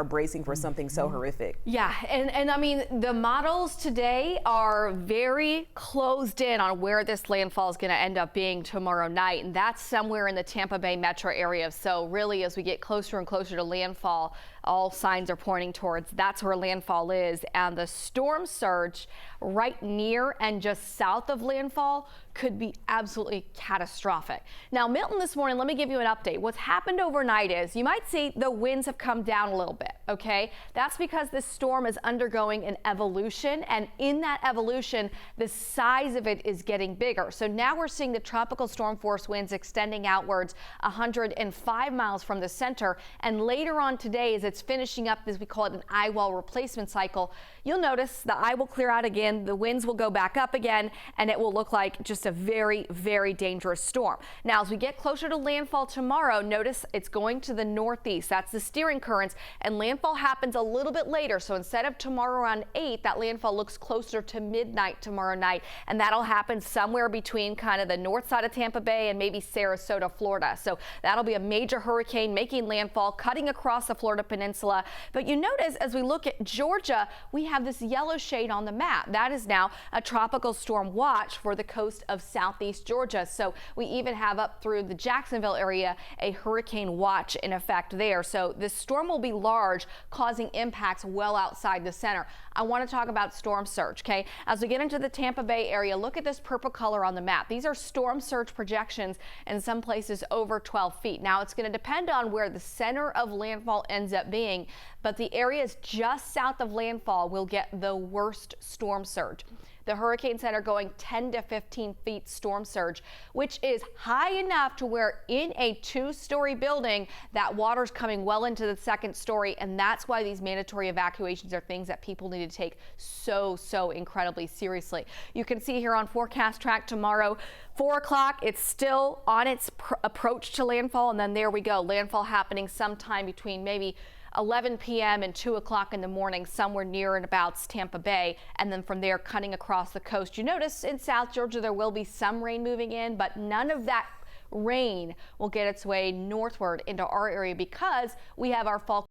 are bracing for something so horrific. Yeah, and I mean, the models today are very closed in on where this landfall is going to end up being tomorrow night, and that's somewhere in the Tampa Bay metro area. So really, as we get closer and closer to landfall, all signs are pointing towards that's where landfall is, and the storm surge right near and just south of landfall could be absolutely catastrophic. Now, Milton, this morning, let me give you an update. What's happened overnight is you might see the winds have come down a little bit, okay? That's because this storm is undergoing an evolution, and in that evolution, the size of it is getting bigger. So now we're seeing the tropical storm force winds extending outwards 105 miles from the center, and later on today, as it's finishing up, as we call it, an eye wall replacement cycle, you'll notice the eye will clear out again, the winds will go back up again, and it will look like just a very, very dangerous storm. Now, as we get closer to landfall tomorrow, notice it's going to the northeast. That's the steering currents, and landfall happens a little bit later. So instead of tomorrow around 8, that landfall looks closer to midnight tomorrow night, and that'll happen somewhere between kind of the north side of Tampa Bay and maybe Sarasota, Florida. So that'll be a major hurricane making landfall, cutting across the Florida peninsula. But you notice as we look at Georgia, we have this yellow shade on the map. That is now a tropical storm watch for the coast of southeast Georgia. So we even have up through the Jacksonville area a hurricane watch in effect there. So this storm will be large, causing impacts well outside the center. I want to talk about storm surge, okay? As we get into the Tampa Bay area, look at this purple color on the map. These are storm surge projections in some places over 12 feet. Now, it's going to depend on where the center of landfall ends up being, but the areas just south of landfall will get the worst storm surge. The Hurricane Center going 10 to 15 feet storm surge, which is high enough to where in a 2-story building, that water's coming well into the 2nd story. And that's why these mandatory evacuations are things that people need to take so incredibly seriously. You can see here on forecast track tomorrow, 4 o'clock, it's still on its approach to landfall. And then there we go. Landfall happening sometime between maybe 11 p.m. and 2 o'clock in the morning, somewhere near and about Tampa Bay, and then from there cutting across the coast. You notice in South Georgia there will be some rain moving in, but none of that rain will get its way northward into our area because we have our fall